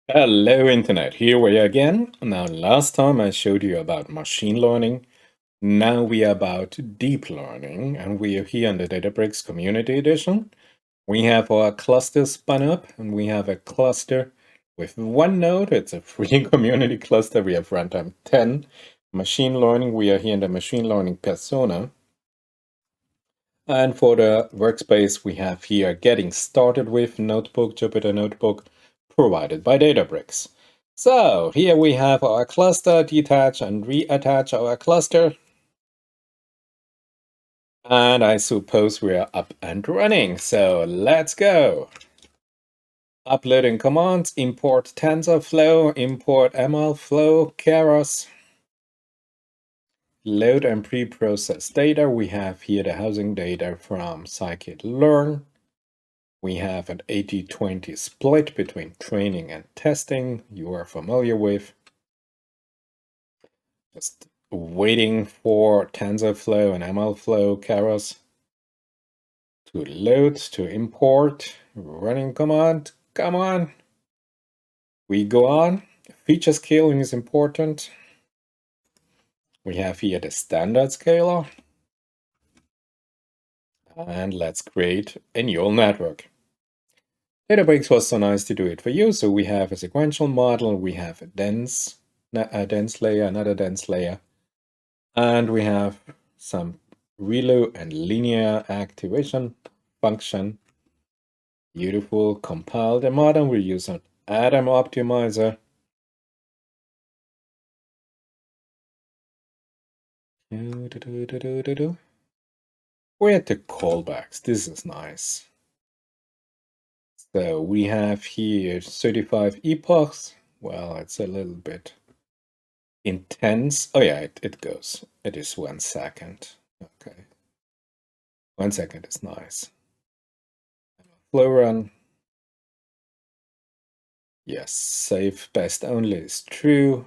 Hello Internet, here we are again. Now last time I showed you about machine learning. Now we are about deep learning and we are here in the Databricks Community Edition. We have our cluster spun up and we have a cluster with one node. It's a free community cluster. We have runtime 10. Machine learning, we are here in the machine learning persona. And for the workspace, we have here getting started with notebook, Jupyter Notebook, provided by Databricks. So here we have our cluster, detach and reattach our cluster. And I suppose we are up and running. So let's go. Uploading commands, import TensorFlow, import MLflow, Keras. Load and pre-process data. We have here the housing data from scikit-learn. We have an 80-20 split between training and testing, you are familiar with. Just waiting for TensorFlow and MLflow Keras to load, to import. Running command, come on. We go on. Feature scaling is important. We have here the standard scaler. And let's create a neural network. Databricks was so nice to do it for you. So we have a sequential model, we have a dense layer, another dense layer, and we have some ReLU and linear activation function. Beautiful, compile the model. We use an Atom optimizer. Where are the callbacks? This is nice. So we have here 35 epochs. Well, it's a little bit intense. Oh yeah, it goes. It is 1 second. Okay. 1 second is nice. Flow run. Yes, save best only is true.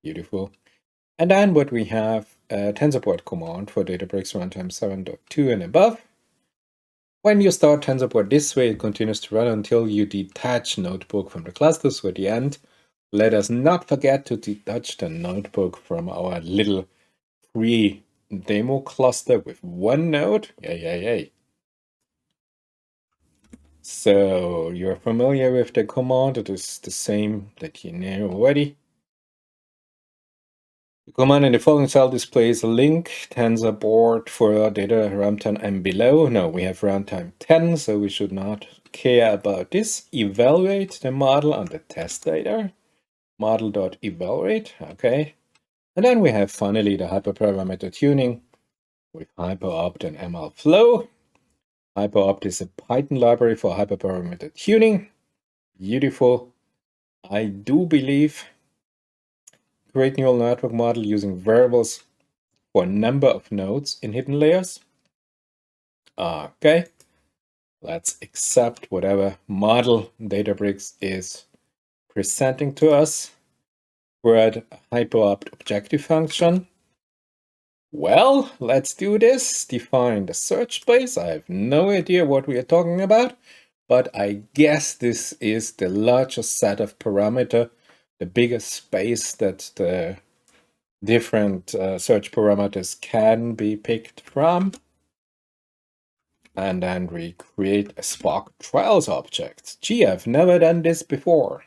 Beautiful. And then what we have, a TensorBoard command for Databricks runtime 7.2 and above. When you start TensorBoard this way, it continues to run until you detach notebook from the cluster. So at the end, let us not forget to detach the notebook from our little free demo cluster with one node. Yay. So you're familiar with the command. It is the same that you know already. The command in the following cell displays a link, TensorBoard for data runtime and below. No, we have runtime 10, so we should not care about this. Evaluate the model on the test data. Model.evaluate, okay. And then we have finally the hyperparameter tuning with Hyperopt and MLflow. Hyperopt is a Python library for hyperparameter tuning. Beautiful. I do believe create neural network model using variables for a number of nodes in hidden layers. Okay, let's accept whatever model Databricks is presenting to us. We're at Hyperopt objective function. Well, let's do this. Define the search space. I have no idea what we are talking about, but I guess this is the largest set of parameter, the biggest space that the different search parameters can be picked from. And then we create a SparkTrials object. Gee, I've never done this before.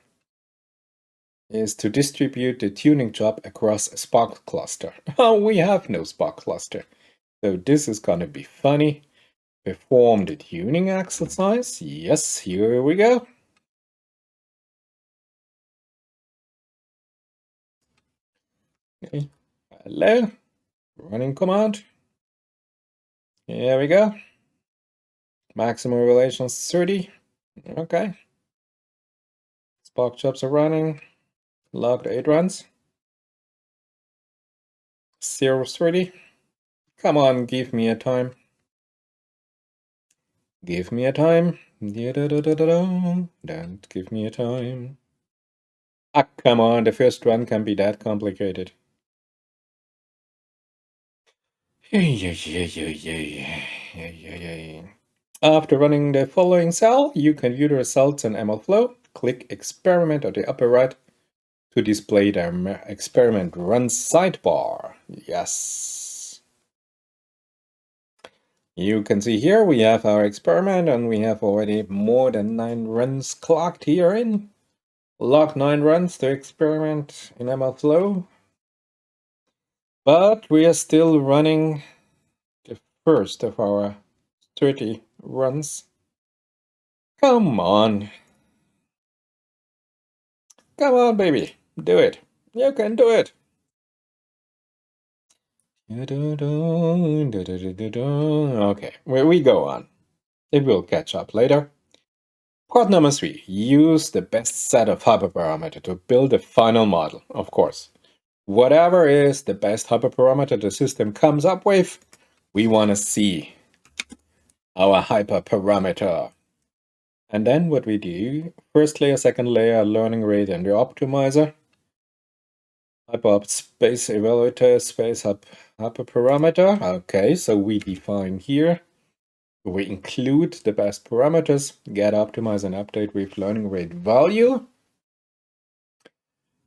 Is to distribute the tuning job across a Spark cluster. Oh, we have no Spark cluster. So this is gonna be funny. Perform the tuning exercise. Yes, here we go. Okay. Hello, running command. Here we go. Maximum relations 30. Okay. Spark jobs are running. Logged 8 runs. 0-30. Come on, give me a time. Give me a time. Don't give me a time. Ah, come on, the first run can be that complicated. After running the following cell, you can view the results in MLflow. click Experiment at the upper right to display the experiment run sidebar. Yes. You can see here we have our experiment and we have already more than 9 runs clocked here in. Log 9 runs to experiment in MLflow. But we are still running the first of our 30 runs. Come on. Come on, baby. Do it. You can do it. Okay, where we go on. It will catch up later. Part number 3. Use the best set of hyperparameter to build a final model, of course. Whatever is the best hyperparameter the system comes up with, we want to see our hyperparameter. And then what we do, first layer, second layer, learning rate, and the optimizer. Hyperopt space evaluator, space hyperparameter. Okay, so we define here. We include the best parameters, get, optimize, and update with learning rate value.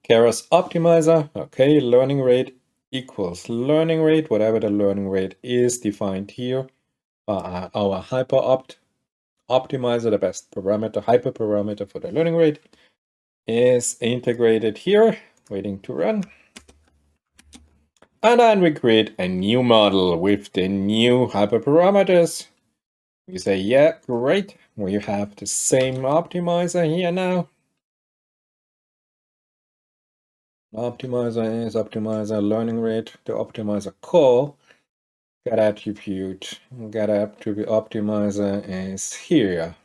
Keras optimizer. Okay, learning rate equals learning rate. Whatever the learning rate is defined here. Our hyperopt optimizer, the best parameter, hyperparameter for the learning rate, is integrated here, waiting to run. And then we create a new model with the new hyperparameters. We say, yeah, great. We have the same optimizer here now. Optimizer is optimizer learning rate. The optimizer call, get attribute, get attribute optimizer is here.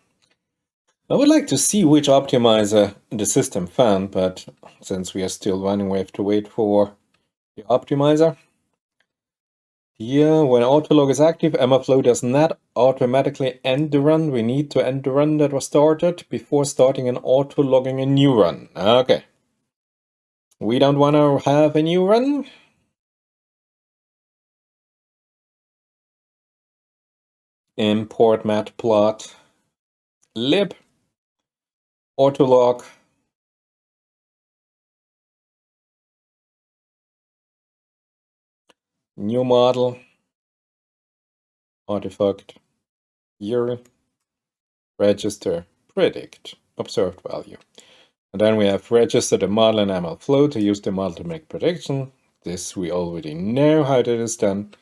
I would like to see which optimizer the system found, but since we are still running, we have to wait for the optimizer. Here, when autolog is active, MLflow does not automatically end the run. We need to end the run that was started before starting and autologging a new run. Okay. We don't want to have a new run. Import matplotlib, autolog, new model, artifact, year, register, predict, observed value. And then we have registered the model in MLflow to use the model to make prediction. This we already know how that is done.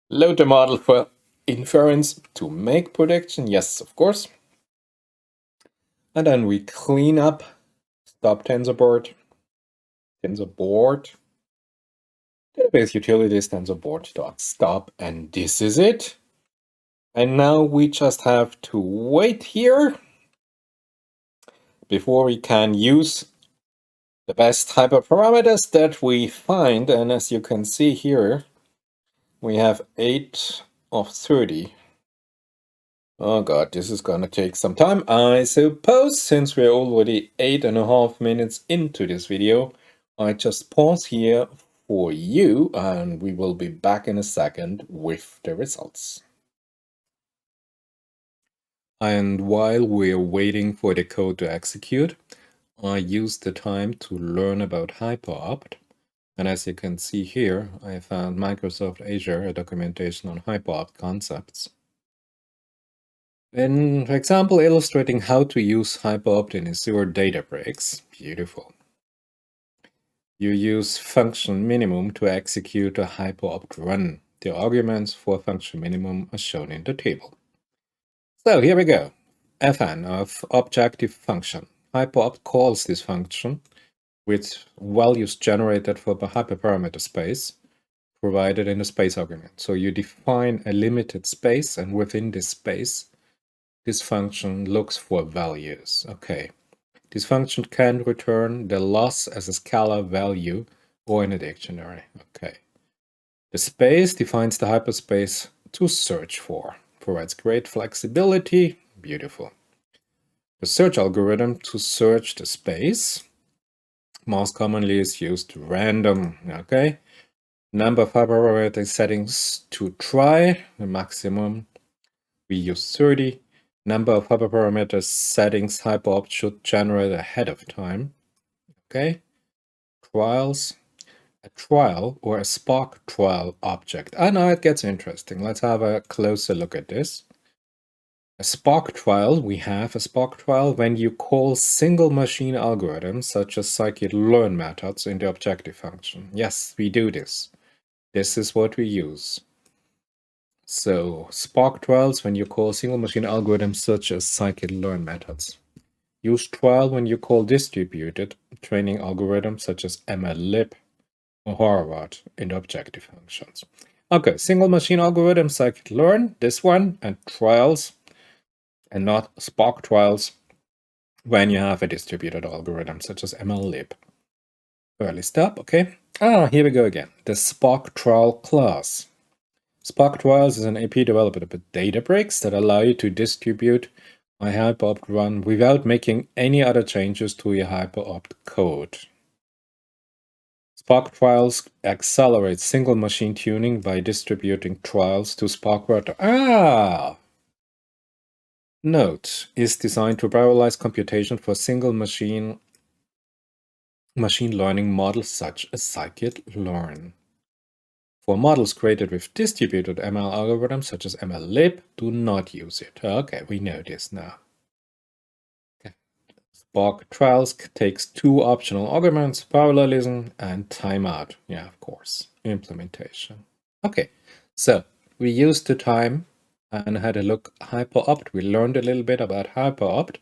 Load the model for inference to make prediction. Yes, of course. And then we clean up, stop TensorBoard, database utilities, TensorBoard.stop, and this is it. And now we just have to wait here before we can use the best hyperparameters that we find. And as you can see here, we have 8 of 30. Oh god, this is gonna take some time, I suppose. Since we're already 8.5 minutes into this video, I just pause here for you, and we will be back in a second with the results. And while we're waiting for the code to execute, I used the time to learn about Hyperopt. And as you can see here, I found Microsoft Azure, a documentation on Hyperopt concepts. An example illustrating how to use Hyperopt in Azure Databricks. Beautiful. You use function minimum to execute a Hyperopt run. The arguments for function minimum are shown in the table. So here we go. Fn of objective function. Hyperopt calls this function with values generated for the hyperparameter space provided in the space argument. So you define a limited space, and within this space, this function looks for values. Okay. This function can return the loss as a scalar value or in a dictionary. Okay. The space defines the hyperspace to search for. Provides great flexibility. Beautiful. The search algorithm to search the space. Most commonly is used random. Okay. Number of hyperparameter settings to try. The maximum we use 30. Number of hyperparameter settings Hyperopt should generate ahead of time. Okay. Trials. A trial or a SparkTrial object. Now it gets interesting. Let's have a closer look at this. A SparkTrial, we have a SparkTrial when you call single machine algorithms such as scikit-learn methods in the objective function. Yes, we do this. This is what we use. So SparkTrials when you call single machine algorithms such as scikit-learn methods. Use trial when you call distributed training algorithms such as MLlib or Hyperopt in the objective functions. Okay, single machine algorithms scikit-learn, this one, and trials, and not SparkTrials when you have a distributed algorithm such as MLlib. Early step, okay. Here we go again. The SparkTrial class. SparkTrials is an AP developed by Databricks that allow you to distribute a Hyperopt run without making any other changes to your Hyperopt code. SparkTrials accelerates single machine tuning by distributing trials to SparkTrials. Note, is designed to parallelize computation for single machine learning models such as scikit-learn. For models created with distributed ML algorithms such as MLlib, do not use it. Okay, we know this now. Okay. SparkTrials takes two optional arguments, parallelism and timeout. Yeah, of course, implementation. Okay, so we used the time and had a look Hyperopt. We learned a little bit about Hyperopt.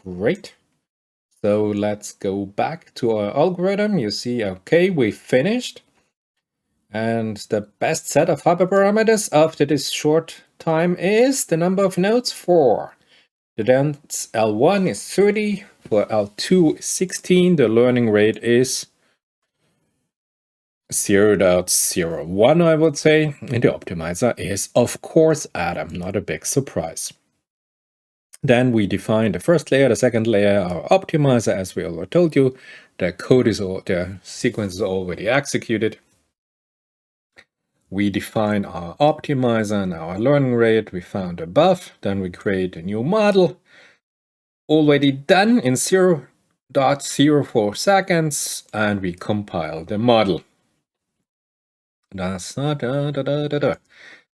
Great. So let's go back to our algorithm. You see, okay, we finished. And the best set of hyperparameters after this short time is the number of nodes, 4. The dense L1 is 30, for L2 is 16, the learning rate is 0.01, I would say, and the optimizer is, of course, Adam, not a big surprise. Then we define the first layer, the second layer, our optimizer, as we already told you. The code is, the sequence is already executed. We define our optimizer and our learning rate we found above. Then we create a new model. Already done in 0.04 seconds, and we compile the model.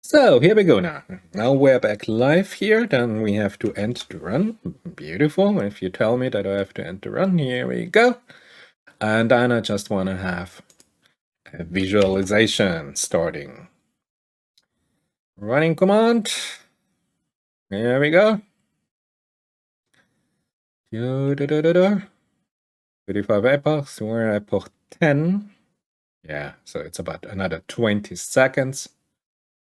So here we go now. Now we're back live here. Then we have to end the run. Beautiful. If you tell me that I have to end the run, here we go. And then I just want to have a visualization starting. Running command. Here we go. 35 epochs, we're at epoch 10. Yeah, so it's about another 20 seconds.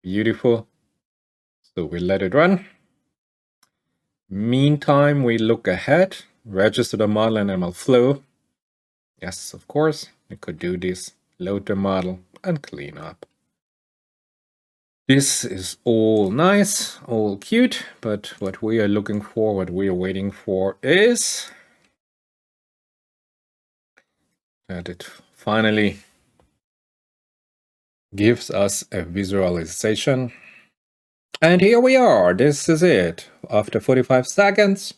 Beautiful. So we let it run. Meantime, we look ahead, register the model in MLflow. Yes, of course, we could do this. Load the model and clean up. This is all nice, all cute, but what we are looking for, what we are waiting for is that it finally gives us a visualization. And here we are, this is it. After 45 seconds,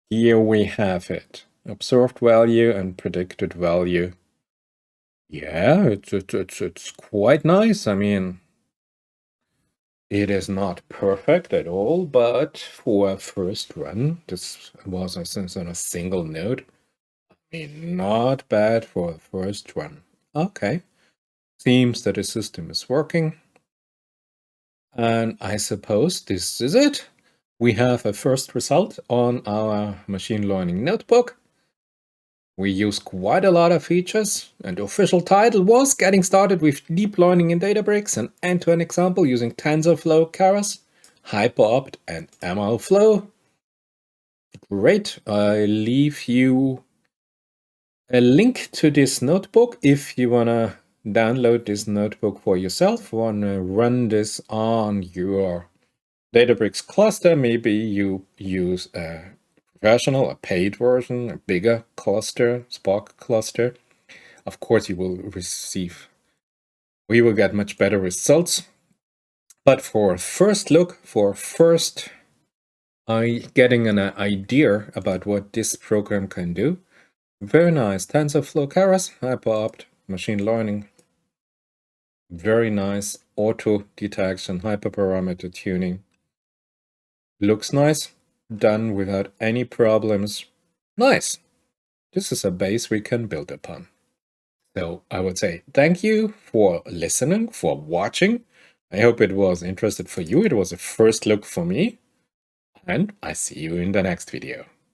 here we have it. Observed value and predicted value. Yeah, it's quite nice. I mean, it is not perfect at all, but for a first run, this was on a single node. I mean, not bad for a first run. Okay, seems that the system is working. And I suppose this is it. We have a first result on our machine learning notebook. We use quite a lot of features, and the official title was Getting Started with Deep Learning in Databricks, an end-to-end example using TensorFlow Keras, Hyperopt and MLflow. Great, I leave you a link to this notebook if you want to download this notebook for yourself, want to run this on your Databricks cluster. Maybe you use a professional, a paid version, a bigger cluster, Spark cluster. Of course, we will get much better results. But for a first look, for a first getting an idea about what this program can do. Very nice. TensorFlow Keras, Hyperopt, machine learning. Very nice. Auto detection, hyperparameter tuning. Looks nice. Done without any problems. Nice. This is a base we can build upon. So I would say thank you for listening, for watching. I hope it was interesting for you. It was a first look for me. And I see you in the next video.